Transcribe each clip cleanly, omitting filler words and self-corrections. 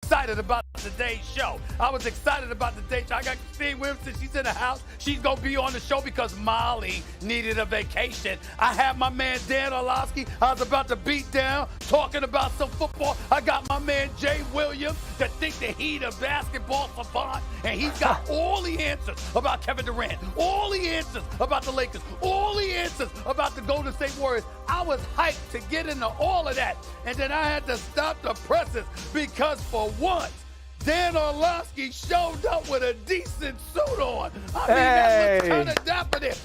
excited about today's show. I was excited about today's show. I got Christine Williamson. She's in the house. She's going to be on the show because Molly needed a vacation. I have my man Dan Orlovsky. I was about to beat down, talking about some football. I got my man Jay Williams that think that he's a basketball savant, and he's got all the answers about Kevin Durant, all the answers about the Lakers, all the answers about the Golden State Warriors. I was hyped to get into all of that, and then I had to stop the presses because for once, Dan Orlovsky showed up with a decent suit on. I mean, that looks kind of dapper there.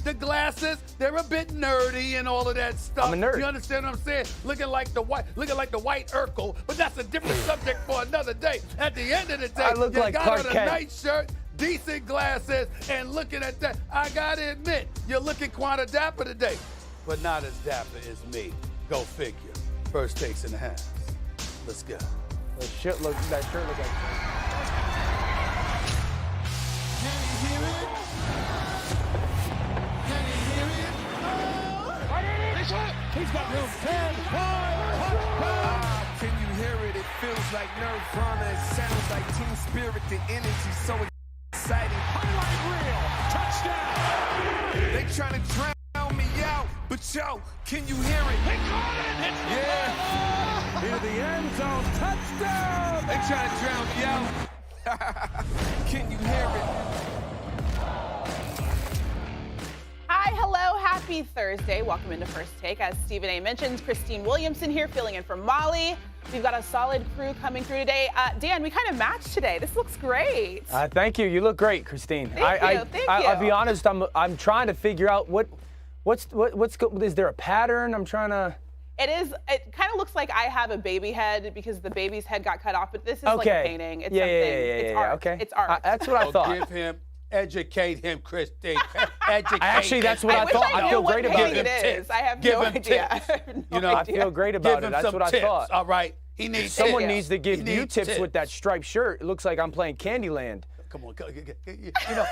The glasses, they're a bit nerdy and all of that stuff. I'm a nerd. You understand what I'm saying? Looking like the white Urkel, but that's a different subject for another day. At the end of the day, I look you like got Clark on a Kent. nice shirt, decent glasses, and looking at that, I gotta admit, you're looking quite a dapper today, but not as dapper as me. Go figure. First takes in the house. Let's go. That shirt look like. Can you hear it? Can you hear it? He's got room. 10, 5, Can you hear it? It feels like Nirvana. It sounds like Team Spirit. The energy so exciting. Highlight reel. Touchdown. They trying to drown me out, but yo, can you hear it? He caught it. It's Yeah. near the end zone. Touchdown. They trying to drown me out. Can you hear it? Hi, hello, happy Thursday. Welcome into First Take. As Stephen A. mentions, Christine Williamson here filling in for Molly. We've got a solid crew coming through today. Dan, we kind of matched today. This looks great. Thank you. You look great, Christine. Thank you. I'll be honest. I'm trying to figure out is there a pattern? I'm trying to. It kind of looks like I have a baby head because the baby's head got cut off, but this is like a painting. It's it's art. Okay. It's art. That's what I thought. Educate him, Christine. Educate Actually, him. that's what I thought. I feel great about it. I have no idea. I feel great about it. That's what I thought. All right. He needs Someone tips. needs to give He you needs tips with that striped shirt. It looks like I'm playing Candyland. Come on,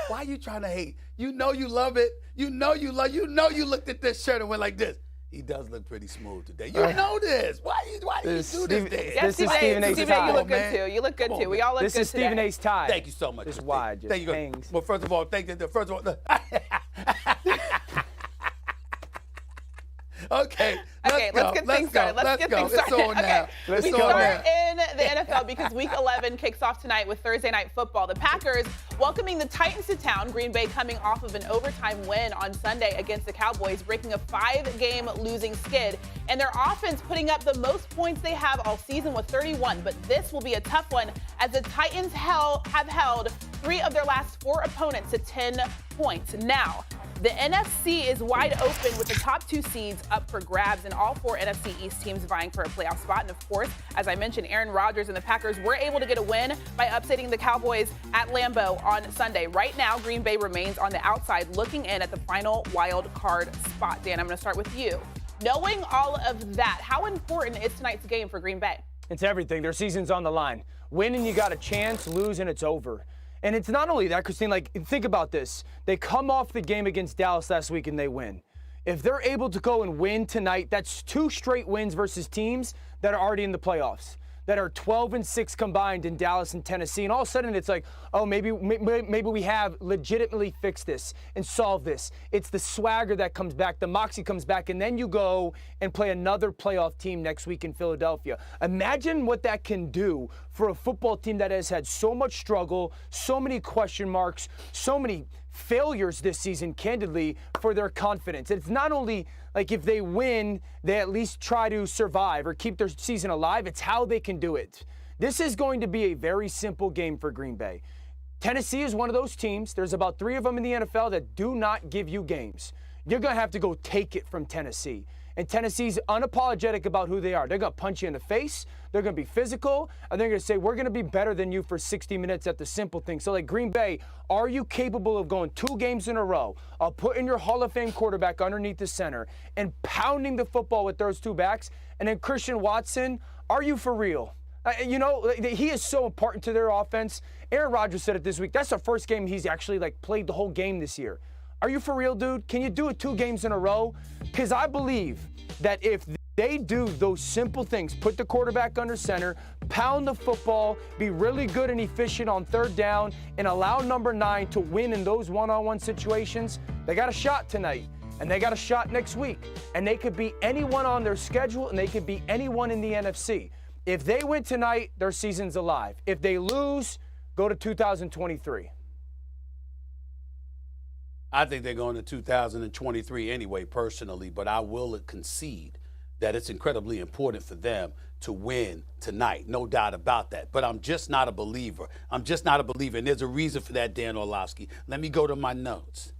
why are you trying to hate? You know you love it. You know you looked at this shirt and went like this. He does look pretty smooth today. You know this. Why do you do this? This is Stephen A's tie. You look good too. You look good too. We all look good today. This is Stephen A's tie. Thank you so much. This is why it just hangs. Well, first of all, thank you. First of all, Okay, let's get things started. It's on now. We start in the NFL because Week 11 kicks off tonight with Thursday Night Football. The Packers welcoming the Titans to town. Green Bay coming off of an overtime win on Sunday against the Cowboys, breaking a 5-game losing skid. And their offense putting up the most points they have all season with 31. But this will be a tough one as the Titans have held 3 of their last 4 opponents to 10 points. Now, the NFC is wide open with the top 2 seeds up for grabs and all 4 NFC East teams vying for a playoff spot. And of course, as I mentioned, Aaron Rodgers and the Packers were able to get a win by upsetting the Cowboys at Lambeau on Sunday. Right now, Green Bay remains on the outside looking in at the final wild card spot. Dan, I'm going to start with you. Knowing all of that, how important is tonight's game for Green Bay? It's everything. Their season's on the line. Win and you got a chance, lose and it's over. And it's not only that, Christine, think about this. They come off the game against Dallas last week and they win. If they're able to go and win tonight, that's 2 straight wins versus teams that are already in the playoffs, that are 12-6 combined in Dallas and Tennessee. And all of a sudden it's like, oh, maybe we have legitimately fixed this and solved this. It's the swagger that comes back, the moxie comes back, and then you go and play another playoff team next week in Philadelphia. Imagine what that can do for a football team that has had so much struggle, so many question marks, so many failures this season, candidly, for their confidence. It's not only like if they win, they at least try to survive or keep their season alive. It's how they can do it. This is going to be a very simple game for Green Bay. Tennessee is one of those teams. There's about 3 of them in the NFL that do not give you games. You're going to have to go take it from Tennessee. And Tennessee's unapologetic about who they are. They're going to punch you in the face. They're going to be physical. And they're going to say, we're going to be better than you for 60 minutes at the simple thing. So, like, Green Bay, are you capable of going 2 games in a row, of putting your Hall of Fame quarterback underneath the center and pounding the football with those 2 backs? And then Christian Watson, are you for real? He is so important to their offense. Aaron Rodgers said it this week. That's the first game he's actually, played the whole game this year. Are you for real, dude? Can you do it 2 games in a row? Because I believe that if they do those simple things, put the quarterback under center, pound the football, be really good and efficient on third down, and allow number 9 to win in those one-on-one situations, they got a shot tonight. And they got a shot next week. And they could beat anyone on their schedule, and they could beat anyone in the NFC. If they win tonight, their season's alive. If they lose, go to 2023. I think they're going to 2023 anyway, personally, but I will concede that it's incredibly important for them to win tonight. No doubt about that. But I'm just not a believer. And there's a reason for that, Dan Orlovsky. Let me go to my notes.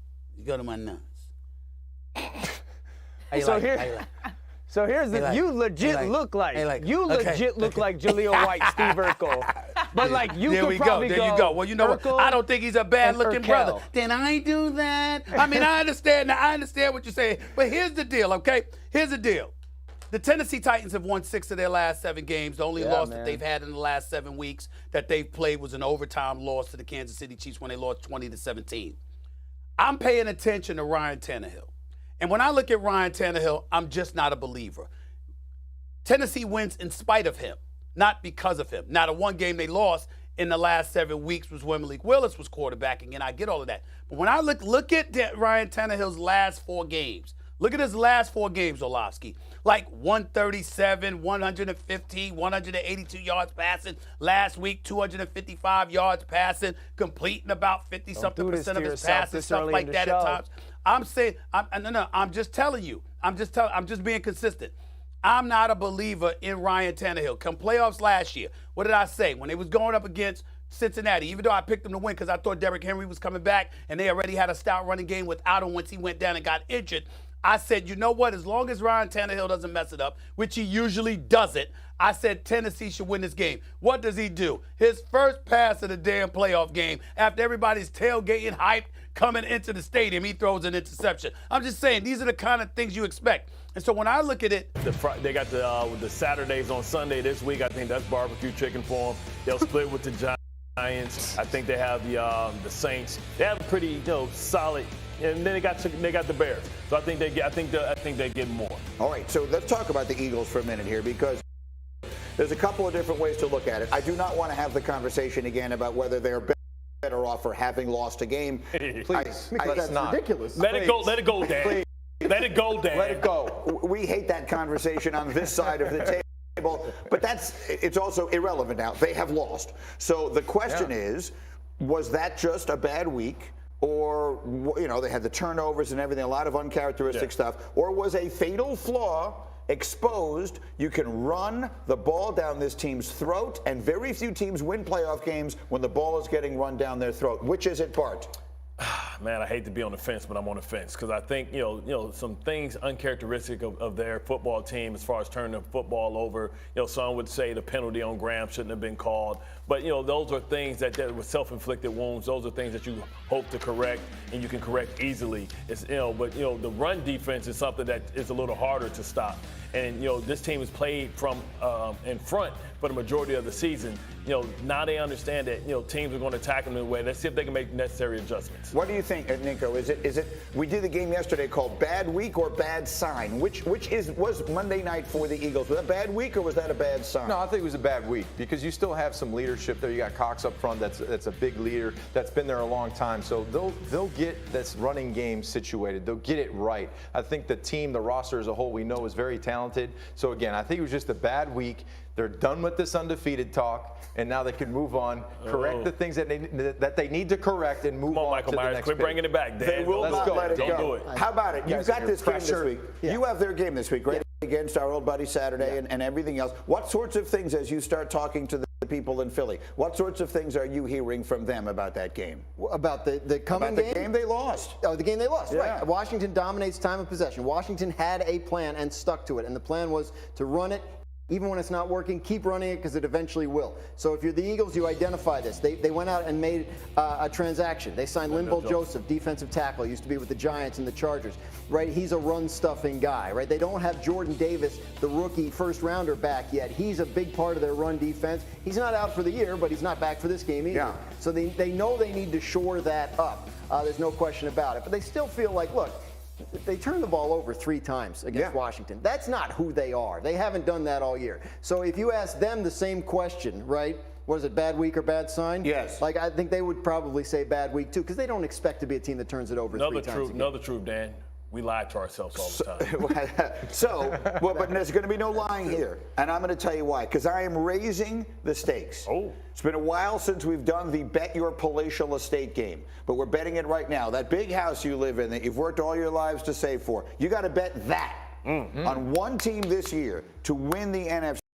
So here's the you legit look like Jaleel White, Steve Urkel. But like you there could we probably go. There you go. Well, you know what? Urkel I don't think he's a bad-looking Urkel. brother. Then I do that. I mean, I understand what you're saying. But here's the deal, okay? Here's the deal. The Tennessee Titans have won 6 of their last 7 games. The only loss that they've had in the last 7 weeks that they've played was an overtime loss to the Kansas City Chiefs when they lost 20-17. I'm paying attention to Ryan Tannehill. And when I look at Ryan Tannehill, I'm just not a believer. Tennessee wins in spite of him, not because of him. Now, the one game they lost in the last 7 weeks was when Malik Willis was quarterbacking, and I get all of that. But when I look at Ryan Tannehill's last 4 games, look at his last 4 games, Orlovsky. Like 137, 115, 182 yards passing. Last week, 255 yards passing, completing about 50-something% of his passes, stuff like that at times. I'm saying, I'm just telling you. I'm just being consistent. I'm not a believer in Ryan Tannehill. Come playoffs last year, what did I say? When they was going up against Cincinnati, even though I picked them to win because I thought Derrick Henry was coming back and they already had a stout running game without him once he went down and got injured, I said, you know what? As long as Ryan Tannehill doesn't mess it up, which he usually doesn't, I said Tennessee should win this game. What does he do? His first pass of the damn playoff game, after everybody's tailgating hyped coming into the stadium, he throws an interception. I'm just saying, these are the kind of things you expect. And so when I look at it, they got the Saturdays on Sunday this week. I think that's barbecue chicken for them. They'll split with the Giants. I think they have the Saints. They have a pretty solid. And then they got the Bears. So I think they get more. All right, so let's talk about the Eagles for a minute here because there's a couple of different ways to look at it. I do not want to have the conversation again about whether they're better off for having lost a game. Please, that's ridiculous. Let it go, Dan. Please. Let it go, Dan. Let it go. We hate that conversation on this side of the table, but it's also irrelevant now. They have lost. So the question is, was that just a bad week? Or, they had the turnovers and everything, a lot of uncharacteristic stuff. Or was a fatal flaw exposed? You can run the ball down this team's throat, and very few teams win playoff games when the ball is getting run down their throat. Which is it, Bart? Man, I hate to be on the fence, but I'm on the fence because I think some things uncharacteristic of their football team as far as turning the football over. Some would say the penalty on Graham shouldn't have been called, but those are things that were self-inflicted wounds. Those are things that you hope to correct and you can correct easily. But the run defense is something that is a little harder to stop. And this team has played from in front for the majority of the season. Now they understand that teams are going to attack them in a way. Let's see if they can make necessary adjustments. What do you think, Nico? Is it? We did the game yesterday called Bad Week or Bad Sign. Which was Monday night for the Eagles? Was that a bad week or was that a bad sign? No, I think it was a bad week because you still have some leadership there. You got Cox up front. That's a big leader that's been there a long time. So they'll get this running game situated. They'll get it right. I think the team, the roster as a whole, we know is very talented. So again, I think it was just a bad week. They're done with this undefeated talk, and now they can move on, correct the things that they need to correct, and move on Michael to the Myers, next quit bit. bringing it back, Dan. They will not let it go. Don't do it. How about it? You've got this game this week. Yeah. You have their game this week, right? Against our old buddy Saturday and everything else. What sorts of things, as you start talking to the people in Philly, what sorts of things are you hearing from them about that game? About the coming game? About the game they lost. Oh, the game they lost, Yeah. right. Washington dominates time of possession. Washington had a plan and stuck to it, and the plan was to run it. Even when it's not working, keep running it because it eventually will. So if you're the Eagles, you identify this. They went out and made a transaction. They signed Linval Joseph, defensive tackle, used to be with the Giants and the Chargers, right? He's a run-stuffing guy, right? They don't have Jordan Davis, the rookie first-rounder, back yet. He's a big part of their run defense. He's not out for the year, but he's not back for this game either. Yeah. So they know they need to shore that up. There's no question about it. But they still feel like, look, They turned the ball over 3 times against Washington. That's not who they are. They haven't done that all year. So if you ask them the same question, right? What is it, bad week or bad sign? Yes. Like, I think they would probably say bad week, too, because they don't expect to be a team that turns it over 3 times again. Another truth, Dan. We lie to ourselves all the time. But there's going to be no lying here. And I'm going to tell you why. Because I am raising the stakes. Oh. It's been a while since we've done the Bet Your Palatial Estate game. But we're betting it right now. That big house you live in that you've worked all your lives to save for, you got to bet that on one team this year to win the NFC